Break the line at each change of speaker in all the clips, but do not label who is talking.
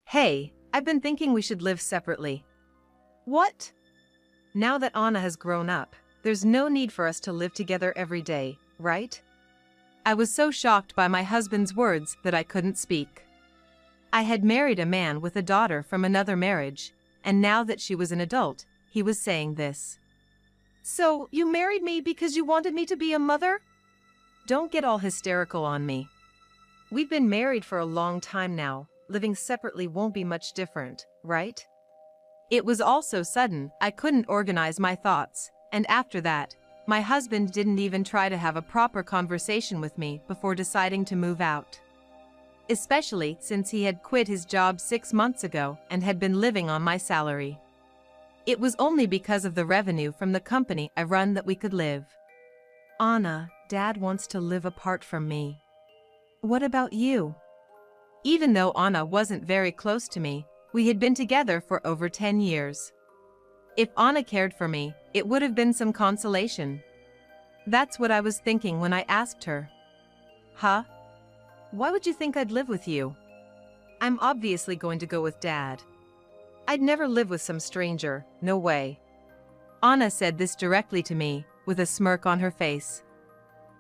Hey, I've been thinking we should live separately.
What?
Now that Anna has grown up, there's no need for us to live together every day, right? I was so shocked by my husband's words that I couldn't speak. I had married a man with a daughter from another marriage, and now that she was an adult, he was saying this.
So, you married me because you wanted me to be a mother?
Don't get all hysterical on me. We've been married for a long time now. Living separately won't be much different, right? It was all so sudden, I couldn't organize my thoughts, and after that, my husband didn't even try to have a proper conversation with me before deciding to move out. Especially since he had quit his job 6 months ago and had been living on my salary. It was only because of the revenue from the company I run that we could live. Anna, Dad wants to live apart from me. What about you? Even though Anna wasn't very close to me, we had been together for over 10 years. If Anna cared for me, it would have been some consolation. That's what I was thinking when I asked her. Huh? Why would you think I'd live with you? I'm obviously going to go with Dad. I'd never live with some stranger, no way. Anna said this directly to me, with a smirk on her face.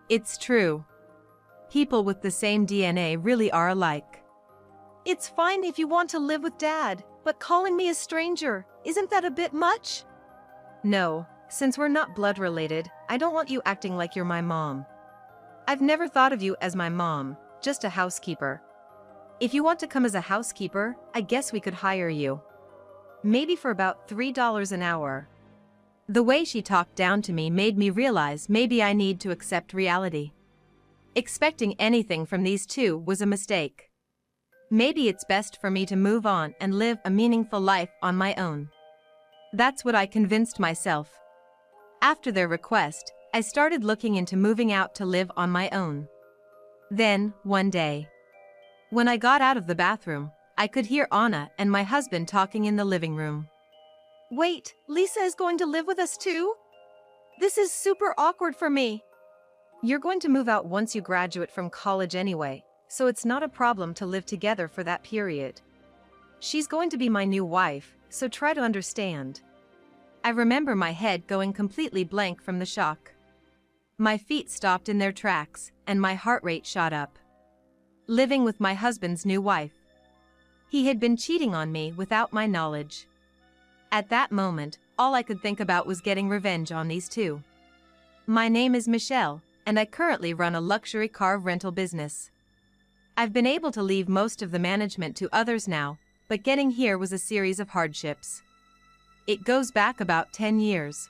It's true. People with the same DNA really are alike.
It's fine if you want to live with Dad, but calling me a stranger, isn't that a bit much?
No, since we're not blood related, I don't want you acting like you're my mom. I've never thought of you as my mom, just a housekeeper. If you want to come as a housekeeper, I guess we could hire you. Maybe for about $3 an hour. The way she talked down to me made me realize maybe I need to accept reality. Expecting anything from these two was a mistake. Maybe it's best for me to move on and live a meaningful life on my own. That's what I convinced myself. After their request, I started looking into moving out to live on my own. Then, one day, when I got out of the bathroom, I could hear Anna and my husband talking in the living room.
Wait, Lisa is going to live with us too? This is super awkward for me.
You're going to move out once you graduate from college anyway, so it's not a problem to live together for that period. She's going to be my new wife, so try to understand. I remember my head going completely blank from the shock. My feet stopped in their tracks, and my heart rate shot up. Living with my husband's new wife. He had been cheating on me without my knowledge. At that moment, all I could think about was getting revenge on these two. My name is Michelle, and I currently run a luxury car rental business. I've been able to leave most of the management to others now, but getting here was a series of hardships. It goes back about 10 years.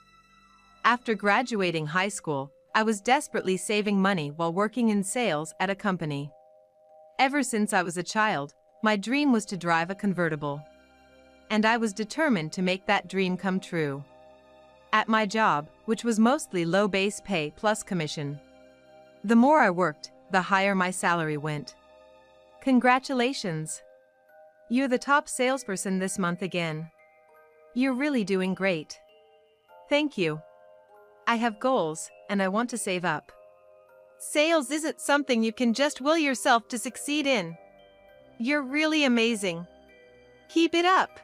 After graduating high school, I was desperately saving money while working in sales at a company. Ever since I was a child, my dream was to drive a convertible. And I was determined to make that dream come true. At my job, which was mostly low base pay plus commission. The more I worked, the higher my salary went. Congratulations! You're the top salesperson this month again. You're really doing great. Thank you. I have goals, and I want to save up.
Sales isn't something you can just will yourself to succeed in. You're really amazing. Keep it up.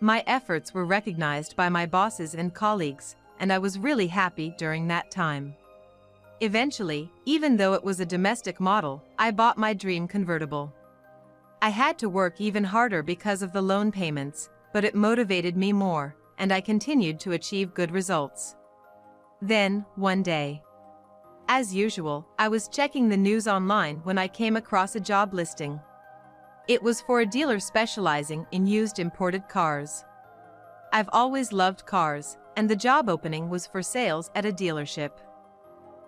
My efforts were recognized by my bosses and colleagues, and I was really happy during that time. Eventually, even though it was a domestic model, I bought my dream convertible. I had to work even harder because of the loan payments, but it motivated me more, and I continued to achieve good results. Then, one day, as usual, I was checking the news online when I came across a job listing. It was for a dealer specializing in used imported cars. I've always loved cars, and the job opening was for sales at a dealership.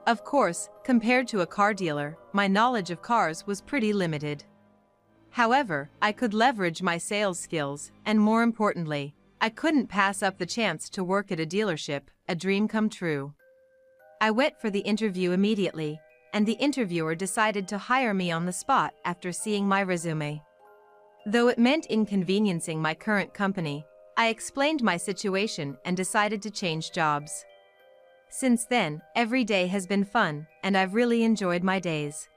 Of course, compared to a car dealer, my knowledge of cars was pretty limited. However, I could leverage my sales skills, and more importantly, I couldn't pass up the chance to work at a dealership, a dream come true. I went for the interview immediately, and the interviewer decided to hire me on the spot after seeing my resume. Though it meant inconveniencing my current company, I explained my situation and decided to change jobs. Since then, every day has been fun, and I've really enjoyed my days.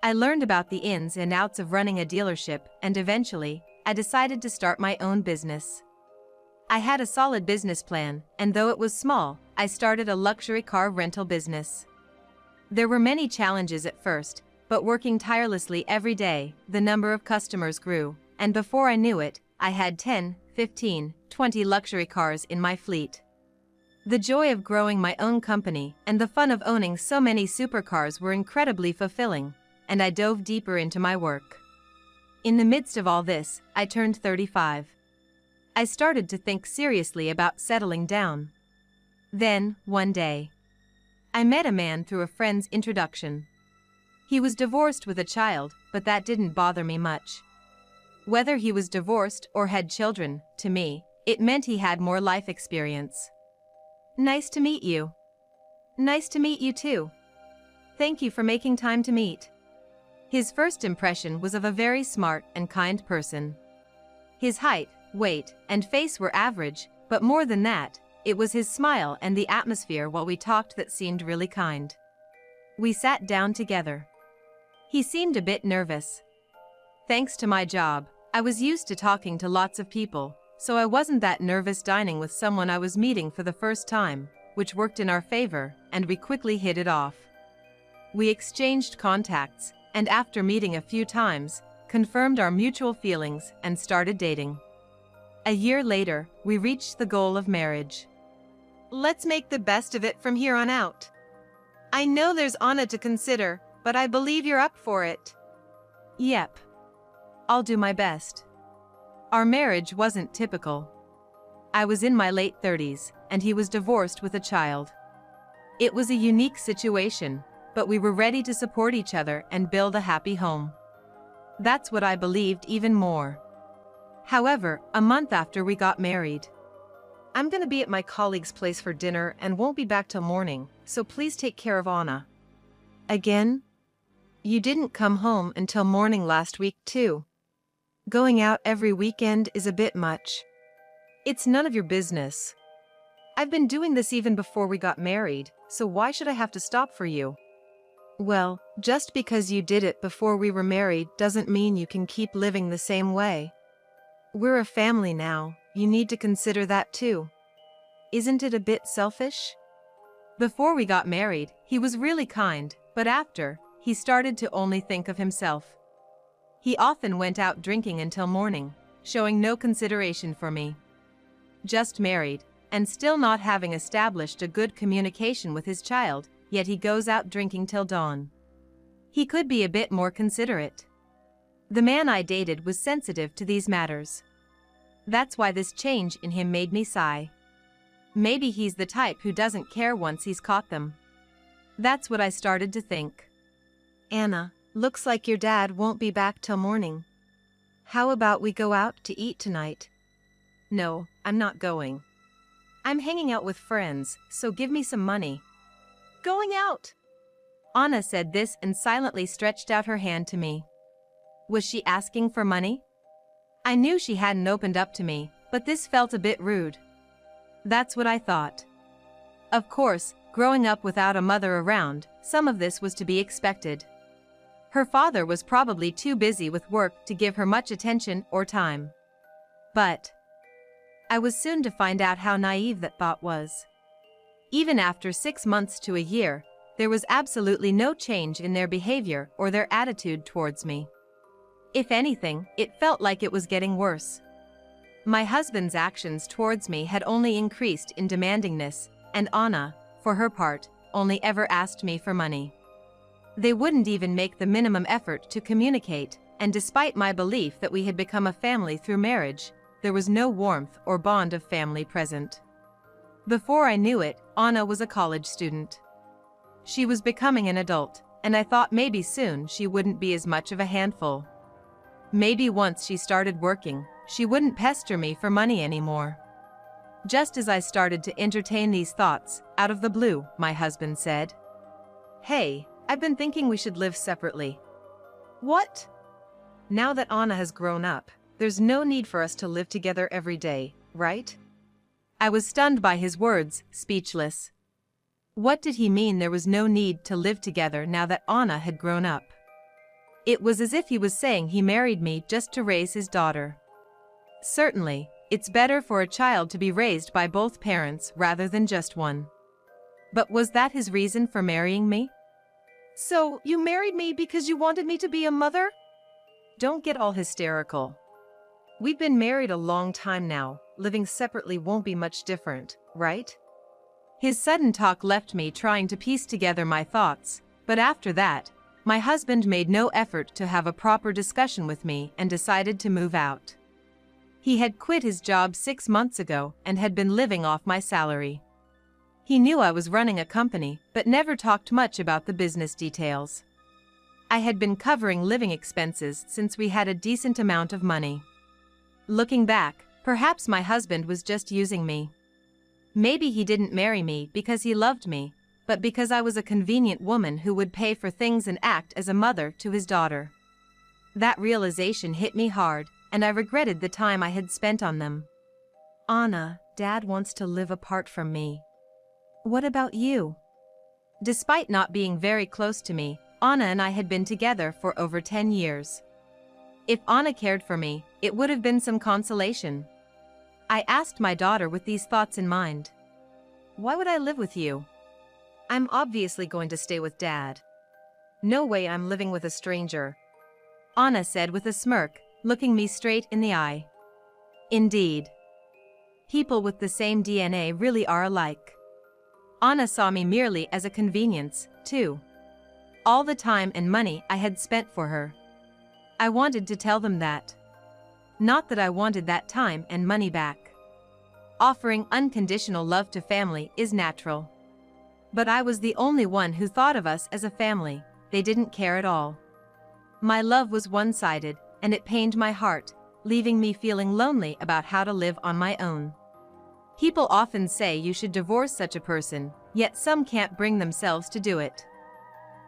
I learned about the ins and outs of running a dealership, and eventually, I decided to start my own business. I had a solid business plan, and though it was small, I started a luxury car rental business. There were many challenges at first, but working tirelessly every day, the number of customers grew, and before I knew it, I had 10, 15, 20 luxury cars in my fleet. The joy of growing my own company and the fun of owning so many supercars were incredibly fulfilling, and I dove deeper into my work. In the midst of all this, I turned 35. I started to think seriously about settling down. Then, one day, I met a man through a friend's introduction. He was divorced with a child, but that didn't bother me much. Whether he was divorced or had children, to me, it meant he had more life experience. Nice to meet you. Nice to meet you too. Thank you for making time to meet. His first impression was of a very smart and kind person. His height, weight, and face were average, but more than that, it was his smile and the atmosphere while we talked that seemed really kind. We sat down together. He seemed a bit nervous. Thanks to my job, I was used to talking to lots of people, so I wasn't that nervous dining with someone I was meeting for the first time, which worked in our favor, and we quickly hit it off. We exchanged contacts, and after meeting a few times, confirmed our mutual feelings and started dating. A year later, we reached the goal of marriage.
Let's make the best of it from here on out. I know there's Anna to consider, but I believe you're up for it.
Yep. I'll do my best. Our marriage wasn't typical. I was in my late 30s, and he was divorced with a child. It was a unique situation, but we were ready to support each other and build a happy home. That's what I believed even more. However, a month after we got married,
I'm gonna be at my colleague's place for dinner and won't be back till morning, so please take care of Anna.
Again?
You didn't come home until morning last week too. Going out every weekend is a bit much. It's none of your business. I've been doing this even before we got married, so why should I have to stop for you? Well, just because you did it before we were married doesn't mean you can keep living the same way. We're a family now, you need to consider that too. Isn't it a bit selfish?
Before we got married, he was really kind, but after, he started to only think of himself. He often went out drinking until morning, showing no consideration for me. Just married, and still not having established a good communication with his child, yet he goes out drinking till dawn. He could be a bit more considerate. The man I dated was sensitive to these matters. That's why this change in him made me sigh. Maybe he's the type who doesn't care once he's caught them. That's what I started to think.
Anna, looks like your dad won't be back till morning. How about we go out to eat tonight?
No, I'm not going. I'm hanging out with friends, so give me some money.
Going out!
Anna said this and silently stretched out her hand to me. Was she asking for money? I knew she hadn't opened up to me, but this felt a bit rude. That's what I thought. Of course, growing up without a mother around, some of this was to be expected. Her father was probably too busy with work to give her much attention or time. But I was soon to find out how naive that thought was. Even after 6 months to a year, there was absolutely no change in their behavior or their attitude towards me. If anything, it felt like it was getting worse. My husband's actions towards me had only increased in demandingness, and Anna, for her part, only ever asked me for money. They wouldn't even make the minimum effort to communicate, and despite my belief that we had become a family through marriage, there was no warmth or bond of family present. Before I knew it, Anna was a college student. She was becoming an adult, and I thought maybe soon she wouldn't be as much of a handful. Maybe once she started working, she wouldn't pester me for money anymore. Just as I started to entertain these thoughts, out of the blue, my husband said, "Hey, I've been thinking we should live separately."
What? Now that Anna has grown up, there's no need for us to live together every day, right?
I was stunned by his words, speechless. What did he mean there was no need to live together now that Anna had grown up? It was as if he was saying he married me just to raise his daughter. Certainly, it's better for a child to be raised by both parents rather than just one. But was that his reason for marrying me?
So, you married me because you wanted me to be a mother?
Don't get all hysterical.
We've been married a long time now. Living separately won't be much different, right?
His sudden talk left me trying to piece together my thoughts, but after that, my husband made no effort to have a proper discussion with me and decided to move out. He had quit his job 6 months ago and had been living off my salary. He knew I was running a company, but never talked much about the business details. I had been covering living expenses since we had a decent amount of money. Looking back, perhaps my husband was just using me. Maybe he didn't marry me because he loved me, but because I was a convenient woman who would pay for things and act as a mother to his daughter. That realization hit me hard, and I regretted the time I had spent on them.
Anna, Dad wants to live apart from me.
What about you? Despite not being very close to me, Anna and I had been together for over 10 years. If Anna cared for me, it would have been some consolation. I asked my daughter with these thoughts in mind. Why would I live with you?
I'm obviously going to stay with Dad. No way I'm living with a stranger,
Anna said with a smirk, looking me straight in the eye. Indeed. People with the same DNA really are alike. Anna saw me merely as a convenience, too. All the time and money I had spent for her. I wanted to tell them that. Not that I wanted that time and money back. Offering unconditional love to family is natural. But I was the only one who thought of us as a family. They didn't care at all. My love was one-sided, and it pained my heart, leaving me feeling lonely about how to live on my own. People often say you should divorce such a person, yet some can't bring themselves to do it.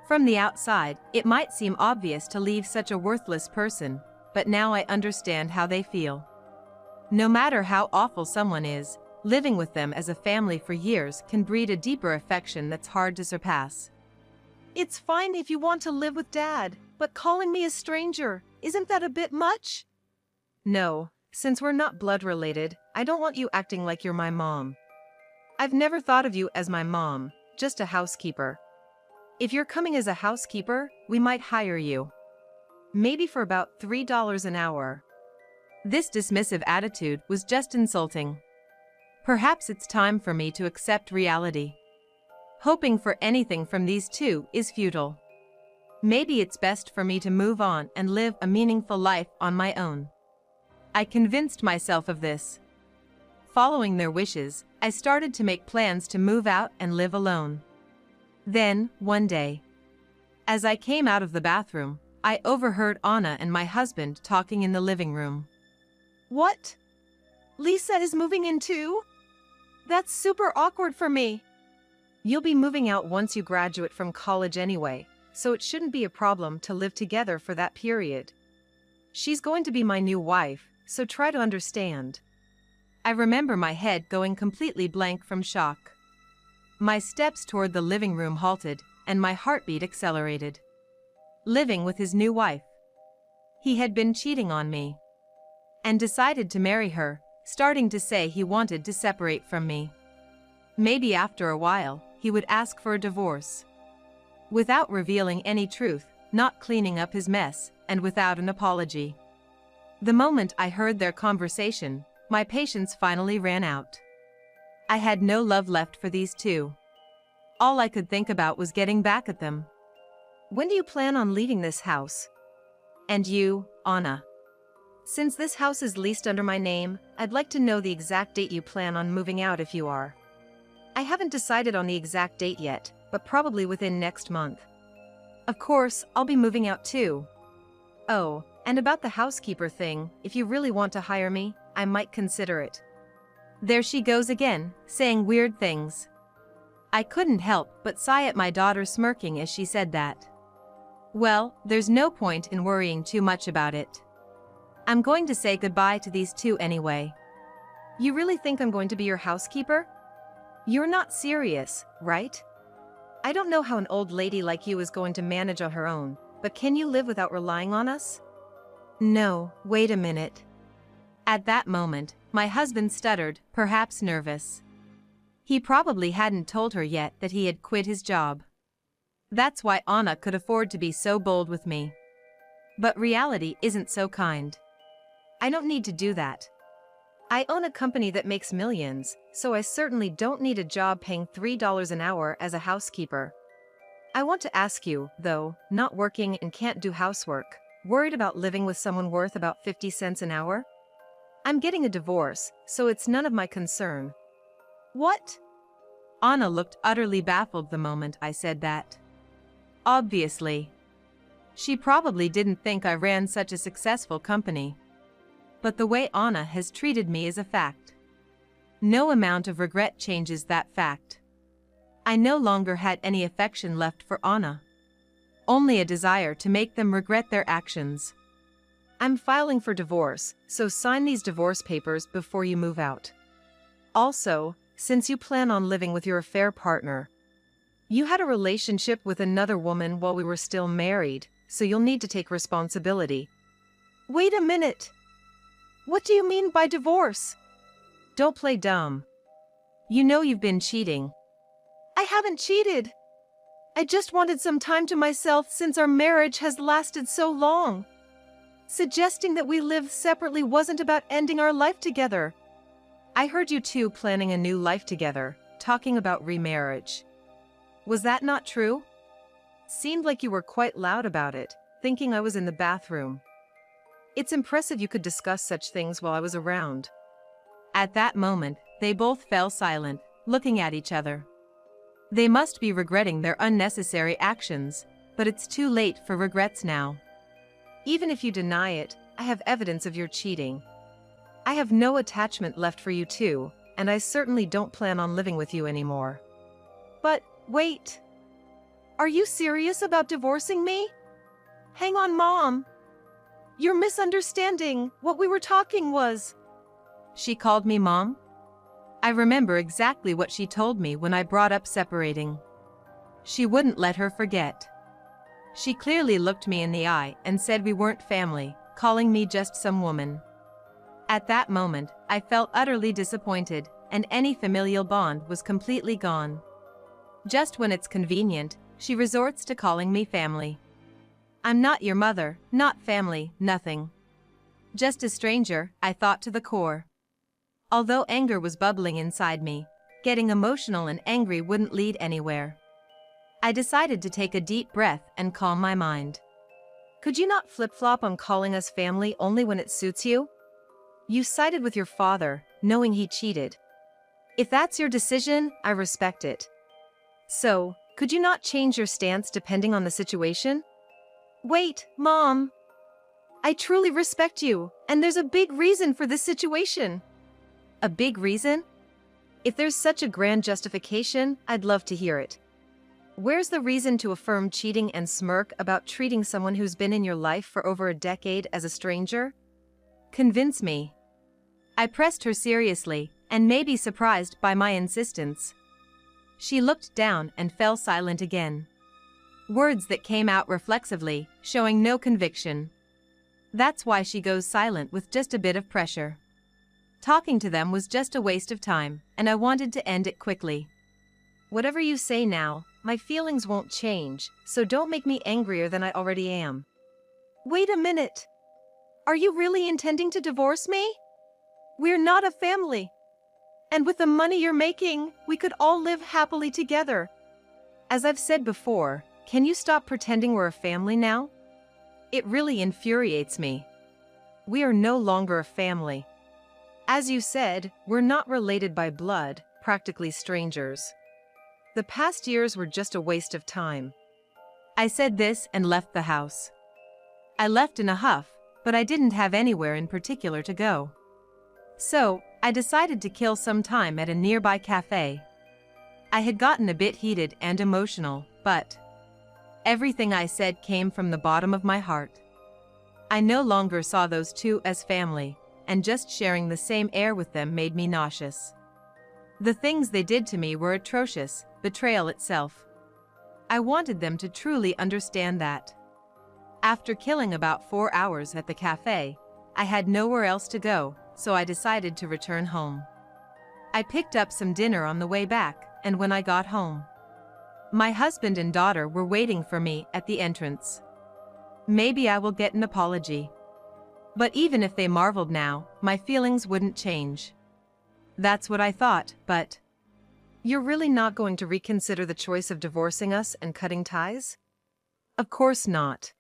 From the outside, it might seem obvious to leave such a worthless person, but now I understand how they feel. No matter how awful someone is, living with them as a family for years can breed a deeper affection that's hard to surpass.
It's fine if you want to live with Dad, but calling me a stranger, isn't that a bit much?
No, since we're not blood related, I don't want you acting like you're my mom. I've never thought of you as my mom, just a housekeeper. If you're coming as a housekeeper, we might hire you. Maybe for about $3 an hour. This dismissive attitude was just insulting. Perhaps it's time for me to accept reality. Hoping for anything from these two is futile. Maybe it's best for me to move on and live a meaningful life on my own. I convinced myself of this. Following their wishes, I started to make plans to move out and live alone. Then, one day, as I came out of the bathroom, I overheard Anna and my husband talking in the living room.
What? Lisa is moving in too? That's super awkward for me.
You'll be moving out once you graduate from college anyway, so it shouldn't be a problem to live together for that period. She's going to be my new wife, so try to understand. I remember my head going completely blank from shock. My steps toward the living room halted, and my heartbeat accelerated. Living with his new wife. He had been cheating on me. And decided to marry her, starting to say he wanted to separate from me. Maybe after a while, he would ask for a divorce. Without revealing any truth, not cleaning up his mess, and without an apology. The moment I heard their conversation, my patience finally ran out. I had no love left for these two. All I could think about was getting back at them.
When do you plan on leaving this house?
And you, Anna?
Since this house is leased under my name, I'd like to know the exact date you plan on moving out if you are.
I haven't decided on the exact date yet, but probably within next month. Of course, I'll be moving out too. Oh, and about the housekeeper thing, if you really want to hire me, I might consider it. There she goes again, saying weird things. I couldn't help but sigh at my daughter smirking as she said that. Well, there's no point in worrying too much about it. I'm going to say goodbye to these two anyway.
You really think I'm going to be your housekeeper?
You're not serious, right?
I don't know how an old lady like you is going to manage on her own, but can you live without relying on us?
No, wait a minute. At that moment, my husband stuttered, perhaps nervous. He probably hadn't told her yet that he had quit his job. That's why Anna could afford to be so bold with me. But reality isn't so kind. I don't need to do that. I own a company that makes millions, so I certainly don't need a job paying $3 an hour as a housekeeper. I want to ask you, though, not working and can't do housework, worried about living with someone worth about 50 cents an hour? I'm getting a divorce, so it's none of my concern. What? Anna looked utterly baffled the moment I said that. Obviously. She probably didn't think I ran such a successful company. But the way Anna has treated me is a fact. No amount of regret changes that fact. I no longer had any affection left for Anna. Only a desire to make them regret their actions. I'm filing for divorce, so sign these divorce papers before you move out. Also, since you plan on living with your affair partner, you had a relationship with another woman while we were still married, so you'll need to take responsibility. Wait a minute! What do you mean by divorce? Don't play dumb. You know you've been cheating. I haven't cheated. I just wanted some time to myself since our marriage has lasted so long. Suggesting that we live separately wasn't about ending our life together. I heard you two planning a new life together, talking about remarriage. Was that not true? Seemed like you were quite loud about it, thinking I was in the bathroom. It's impressive you could discuss such things while I was around. At that moment, they both fell silent, looking at each other. They must be regretting their unnecessary actions, but it's too late for regrets now. Even if you deny it, I have evidence of your cheating. I have no attachment left for you two, and I certainly don't plan on living with you anymore. But, wait. Are you serious about divorcing me? Hang on, Mom. You're misunderstanding. What we were talking was... She called me Mom? I remember exactly what she told me when I brought up separating. She wouldn't let her forget. She clearly looked me in the eye and said we weren't family, calling me just some woman. At that moment, I felt utterly disappointed, and any familial bond was completely gone. Just when it's convenient, she resorts to calling me family. I'm not your mother, not family, nothing. Just a stranger, I thought to the core. Although anger was bubbling inside me, getting emotional and angry wouldn't lead anywhere. I decided to take a deep breath and calm my mind. Could you not flip-flop on calling us family only when it suits you? You sided with your father, knowing he cheated. If that's your decision, I respect it. So, could you not change your stance depending on the situation? Wait, Mom. I truly respect you, and there's a big reason for this situation. A big reason? If there's such a grand justification, I'd love to hear it. Where's the reason to affirm cheating and smirk about treating someone who's been in your life for over a decade as a stranger? Convince me. I pressed her seriously, and may be surprised by my insistence. She looked down and fell silent again. Words that came out reflexively, showing no conviction. That's why she goes silent with just a bit of pressure. Talking to them was just a waste of time, and I wanted to end it quickly. Whatever you say now, my feelings won't change, so don't make me angrier than I already am. Wait a minute. Are you really intending to divorce me? We're not a family. And with the money you're making, we could all live happily together. As I've said before, can you stop pretending we're a family now? It really infuriates me. We are no longer a family. As you said, we're not related by blood, practically strangers. The past years were just a waste of time. I said this and left the house. I left in a huff, but I didn't have anywhere in particular to go. So, I decided to kill some time at a nearby cafe. I had gotten a bit heated and emotional, but everything I said came from the bottom of my heart. I no longer saw those two as family, and just sharing the same air with them made me nauseous. The things they did to me were atrocious, betrayal itself. I wanted them to truly understand that. After killing about 4 hours at the cafe, I had nowhere else to go, so I decided to return home. I picked up some dinner on the way back, and when I got home, my husband and daughter were waiting for me at the entrance. Maybe I will get an apology. But even if they marveled now, my feelings wouldn't change. That's what I thought, but...
You're really not going to reconsider the choice of divorcing us and cutting ties? Of course not.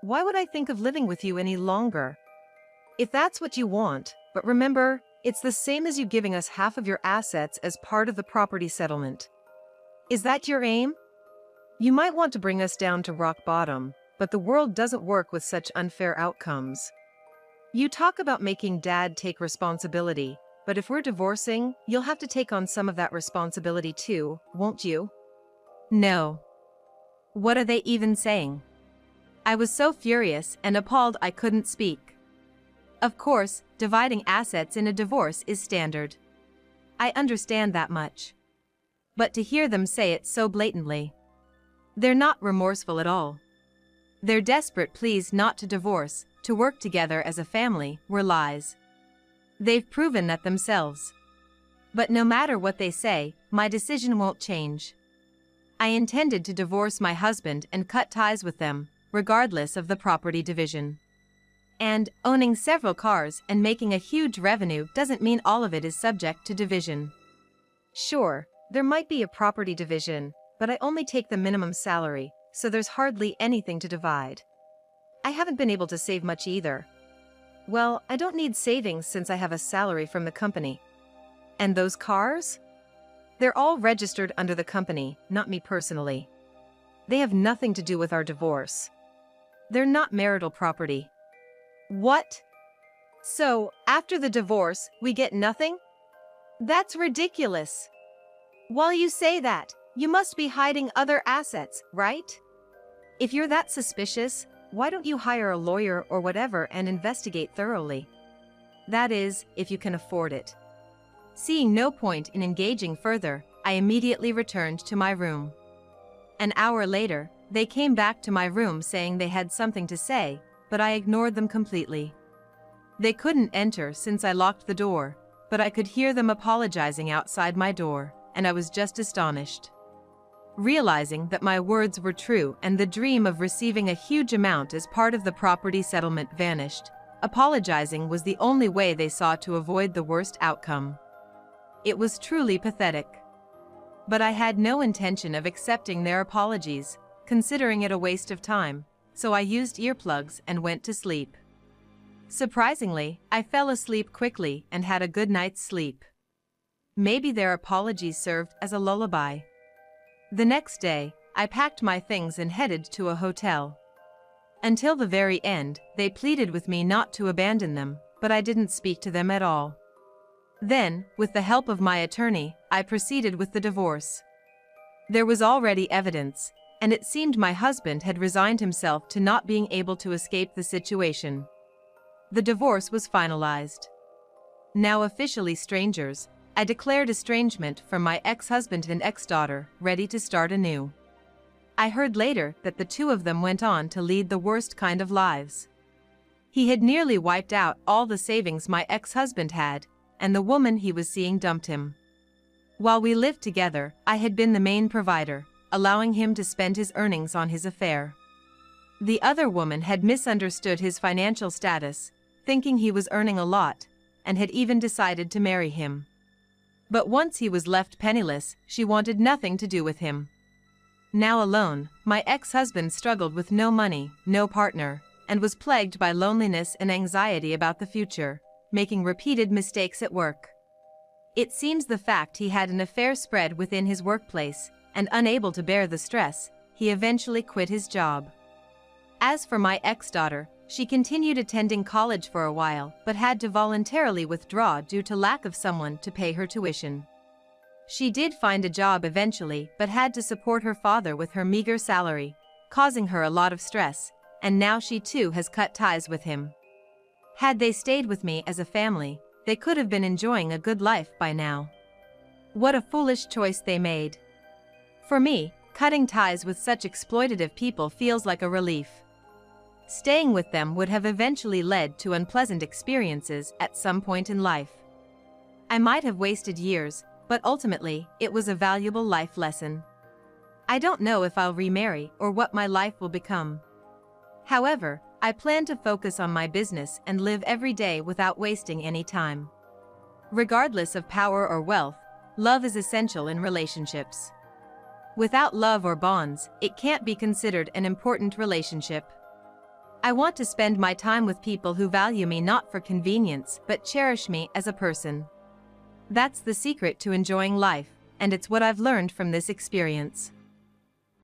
Why would I think of living with you any longer? If that's what you want, but remember, it's the same as you giving us half of your assets as part of the property settlement. Is that your aim? You might want to bring us down to rock bottom, but the world doesn't work with such unfair outcomes. You talk about making Dad take responsibility, but if we're divorcing, you'll have to take on some of that responsibility too, won't you?
No. What are they even saying? I was so furious and appalled I couldn't speak. Of course, dividing assets in a divorce is standard. I understand that much. But to hear them say it so blatantly. They're not remorseful at all. Their desperate pleas not to divorce, to work together as a family, were lies. They've proven that themselves. But no matter what they say, my decision won't change. I intended to divorce my husband and cut ties with them, regardless of the property division. And owning several cars and making a huge revenue doesn't mean all of it is subject to division.
Sure, there might be a property division, but I only take the minimum salary, so there's hardly anything to divide. I haven't been able to save much either. Well, I don't need savings since I have a salary from the company. And those cars? They're all registered under the company, not me personally. They have nothing to do with our divorce. They're not marital property. What? So, after the divorce, we get nothing? That's ridiculous. While you say that, you must be hiding other assets, right? If you're that suspicious, why don't you hire a lawyer or whatever and investigate thoroughly? That is, if you can afford it.
Seeing no point in engaging further, I immediately returned to my room. An hour later, they came back to my room saying they had something to say, but I ignored them completely. They couldn't enter since I locked the door, but I could hear them apologizing outside my door, and I was just astonished. Realizing that my words were true and the dream of receiving a huge amount as part of the property settlement vanished, apologizing was the only way they saw to avoid the worst outcome. It was truly pathetic. But I had no intention of accepting their apologies, considering it a waste of time, so I used earplugs and went to sleep. Surprisingly, I fell asleep quickly and had a good night's sleep. Maybe their apologies served as a lullaby. The next day, I packed my things and headed to a hotel. Until the very end, they pleaded with me not to abandon them, but I didn't speak to them at all. Then, with the help of my attorney, I proceeded with the divorce. There was already evidence, and it seemed my husband had resigned himself to not being able to escape the situation. The divorce was finalized. Now officially strangers, I declared estrangement from my ex-husband and ex-daughter, ready to start anew. I heard later that the two of them went on to lead the worst kind of lives. He had nearly wiped out all the savings my ex-husband had, and the woman he was seeing dumped him. While we lived together, I had been the main provider, allowing him to spend his earnings on his affair. The other woman had misunderstood his financial status, thinking he was earning a lot, and had even decided to marry him. But once he was left penniless, she wanted nothing to do with him. Now alone, my ex-husband struggled with no money, no partner, and was plagued by loneliness and anxiety about the future, making repeated mistakes at work. It seems the fact he had an affair spread within his workplace, and unable to bear the stress, he eventually quit his job. As for my ex-daughter, she continued attending college for a while, but had to voluntarily withdraw due to lack of someone to pay her tuition. She did find a job eventually, but had to support her father with her meager salary, causing her a lot of stress, and now she too has cut ties with him. Had they stayed with me as a family, they could have been enjoying a good life by now. What a foolish choice they made. For me, cutting ties with such exploitative people feels like a relief. staying with them would have eventually led to unpleasant experiences at some point in life. I might have wasted years, but ultimately, it was a valuable life lesson. I don't know if I'll remarry or what my life will become. However, I plan to focus on my business and live every day without wasting any time. Regardless of power or wealth, love is essential in relationships. Without love or bonds, it can't be considered an important relationship. I want to spend my time with people who value me not for convenience but cherish me as a person. That's the secret to enjoying life, and it's what I've learned from this experience.